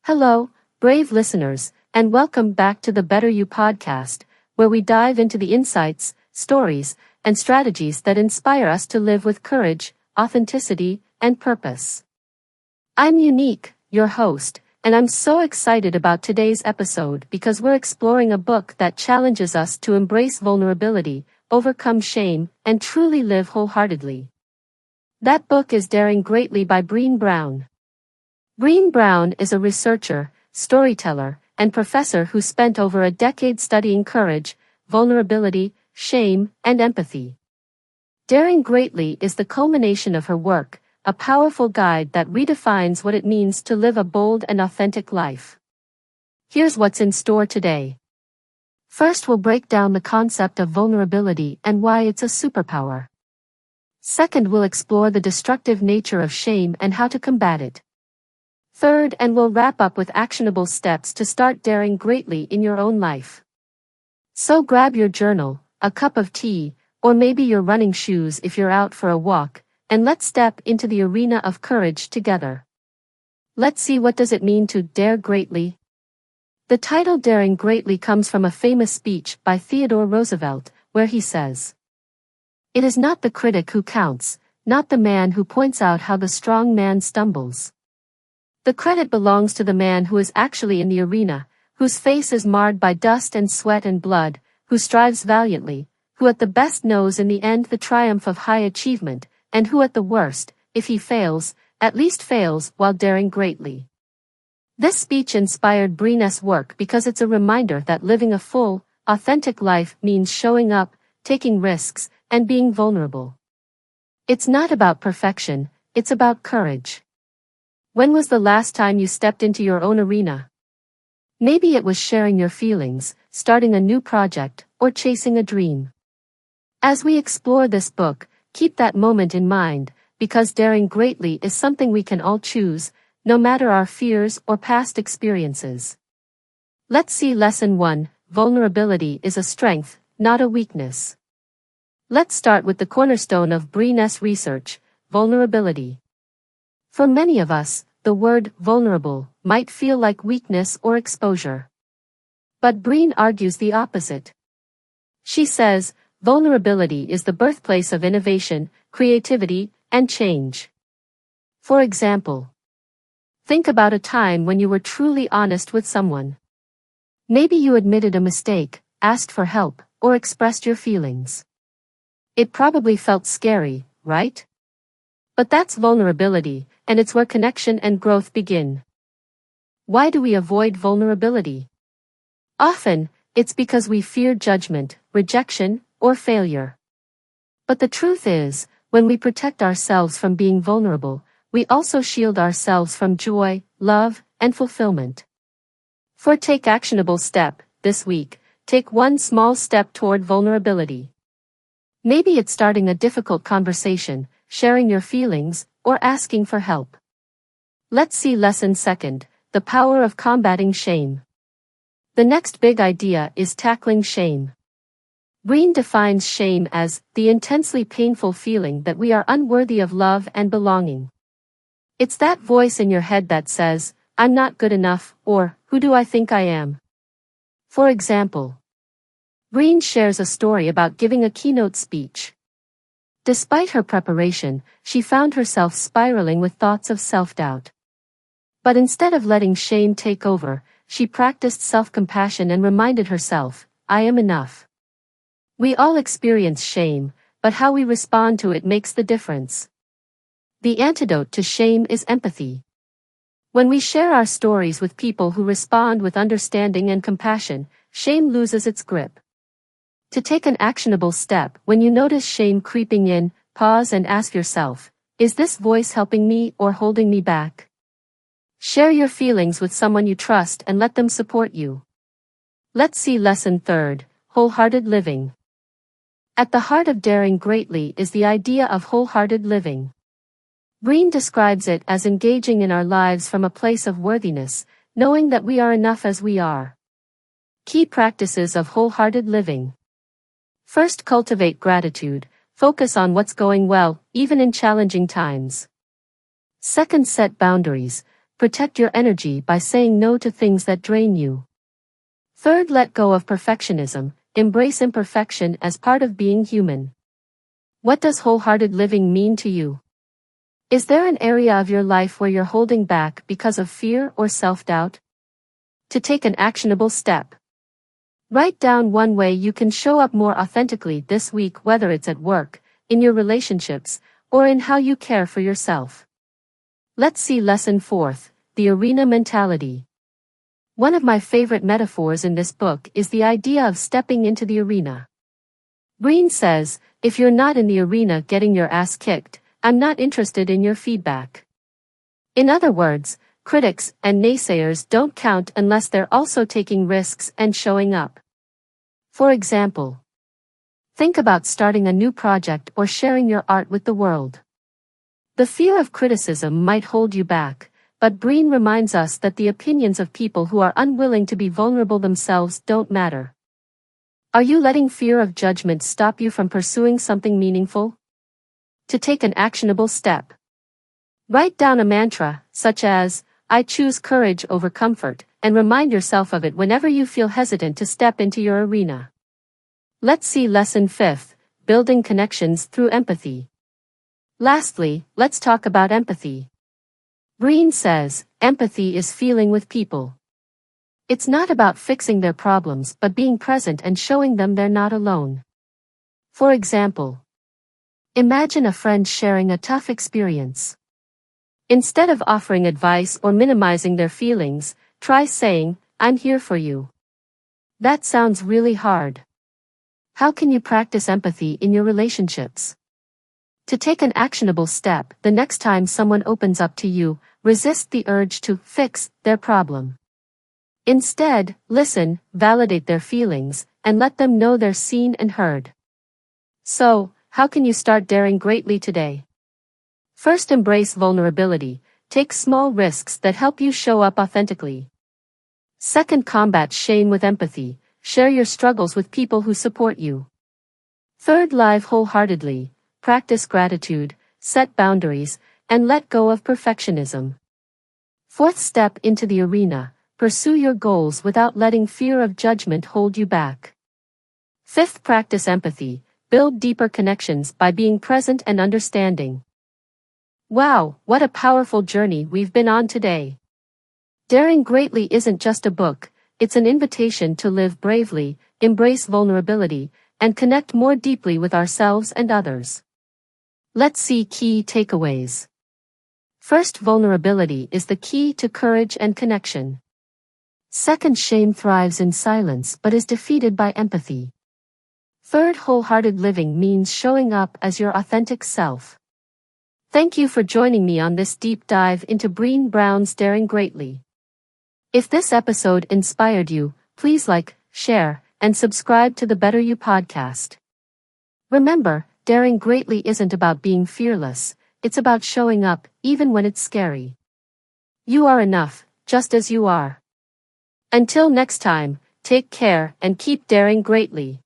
Hello, brave listeners, and welcome back to the Better You podcast, where we dive into the insights, stories, and strategies that inspire us to live with courage, authenticity, and purpose. I'm Unique, your host, and I'm so excited about today's episode because we're exploring a book that challenges us to embrace vulnerability, overcome shame, and truly live wholeheartedly. That book is Daring Greatly by Brené Brown. Brené Brown is a researcher, storyteller, and professor who spent over a decade studying courage, vulnerability, shame, and empathy. Daring Greatly is the culmination of her work, a powerful guide that redefines what it means to live a bold and authentic life. Here's what's in store today. First, we'll break down the concept of vulnerability and why it's a superpower. Second, we'll explore the destructive nature of shame and how to combat it. Third, and we'll wrap up with actionable steps to start daring greatly in your own life. So grab your journal, a cup of tea, or maybe your running shoes if you're out for a walk, and let's step into the arena of courage together. Let's see, what does it mean to dare greatly? The title Daring Greatly comes from a famous speech by Theodore Roosevelt, where he says, "It is not the critic who counts, not the man who points out how the strong man stumbles. The credit belongs to the man who is actually in the arena, whose face is marred by dust and sweat and blood, who strives valiantly, who at the best knows in the end the triumph of high achievement, and who at the worst, if he fails, at least fails while daring greatly." This speech inspired Brené's work because it's a reminder that living a full, authentic life means showing up, taking risks, and being vulnerable. It's not about perfection, it's about courage. When was the last time you stepped into your own arena? Maybe it was sharing your feelings, starting a new project, or chasing a dream. As we explore this book, keep that moment in mind, because daring greatly is something we can all choose, no matter our fears or past experiences. Let's see Lesson 1, Vulnerability is a strength, not a weakness. Let's start with the cornerstone of Brené's research, vulnerability. For many of us, the word vulnerable might feel like weakness or exposure. But Brené argues the opposite. She says, vulnerability is the birthplace of innovation, creativity, and change. For example, think about a time when you were truly honest with someone. Maybe you admitted a mistake, asked for help, or expressed your feelings. It probably felt scary, right? But that's vulnerability, and it's where connection and growth begin. Why do we avoid vulnerability? Often, it's because we fear judgment, rejection, or failure. But the truth is, when we protect ourselves from being vulnerable, we also shield ourselves from joy, love, and fulfillment. For take actionable step, this week, take one small step toward vulnerability. Maybe it's starting a difficult conversation, sharing your feelings, or asking for help. Let's see Lesson 2, the power of combating shame. The next big idea is tackling shame. Brené defines shame as the intensely painful feeling that we are unworthy of love and belonging. It's that voice in your head that says, "I'm not good enough," or "Who do I think I am?" For example, Brené shares a story about giving a keynote speech. Despite her preparation, she found herself spiraling with thoughts of self-doubt. But instead of letting shame take over, she practiced self-compassion and reminded herself, "I am enough." We all experience shame, but how we respond to it makes the difference. The antidote to shame is empathy. When we share our stories with people who respond with understanding and compassion, shame loses its grip. To take an actionable step, when you notice shame creeping in, pause and ask yourself, is this voice helping me or holding me back? Share your feelings with someone you trust and let them support you. Let's see Lesson 3, Wholehearted Living. At the heart of daring greatly is the idea of wholehearted living. Brené describes it as engaging in our lives from a place of worthiness, knowing that we are enough as we are. Key practices of wholehearted living. First, cultivate gratitude, focus on what's going well, even in challenging times. Second, set boundaries, Protect your energy by saying no to things that drain you. Third, let go of perfectionism. Embrace imperfection as part of being human. What does wholehearted living mean to you? Is there an area of your life where you're holding back because of fear or self-doubt? To take an actionable step. Write down one way you can show up more authentically this week, whether it's at work, in your relationships, or in how you care for yourself. Let's see lesson 4th, the arena mentality. One of my favorite metaphors in this book is the idea of stepping into the arena. Brené says, if you're not in the arena getting your ass kicked, I'm not interested in your feedback. In other words, critics and naysayers don't count unless they're also taking risks and showing up. For example, think about starting a new project or sharing your art with the world. The fear of criticism might hold you back, but Brené reminds us that the opinions of people who are unwilling to be vulnerable themselves don't matter. Are you letting fear of judgment stop you from pursuing something meaningful? To take an actionable step. Write down a mantra, such as, I choose courage over comfort, and remind yourself of it whenever you feel hesitant to step into your arena. Let's see lesson 5th, building connections through empathy. Lastly, let's talk about empathy. Brené says, empathy is feeling with people. It's not about fixing their problems but being present and showing them they're not alone. For example, imagine a friend sharing a tough experience. Instead of offering advice or minimizing their feelings, try saying, I'm here for you. That sounds really hard. How can you practice empathy in your relationships? To take an actionable step, the next time someone opens up to you, resist the urge to fix their problem. Instead, listen, validate their feelings, and let them know they're seen and heard. So, how can you start daring greatly today? First, embrace vulnerability. Take small risks that help you show up authentically. Second, combat shame with empathy. Share your struggles with people who support you. Third, live wholeheartedly. Practice gratitude, set boundaries, and let go of perfectionism. Fourth, step into the arena. Pursue your goals without letting fear of judgment hold you back. Fifth, practice empathy. Build deeper connections by being present and understanding. Wow, what a powerful journey we've been on today. Daring Greatly isn't just a book, it's an invitation to live bravely, embrace vulnerability, and connect more deeply with ourselves and others. Let's see key takeaways. First, vulnerability is the key to courage and connection. Second, shame thrives in silence but is defeated by empathy. Third, wholehearted living means showing up as your authentic self. Thank you for joining me on this deep dive into Brené Brown's Daring Greatly. If this episode inspired you, please like, share, and subscribe to the Better You podcast. Remember, daring greatly isn't about being fearless, it's about showing up, even when it's scary. You are enough, just as you are. Until next time, take care and keep daring greatly.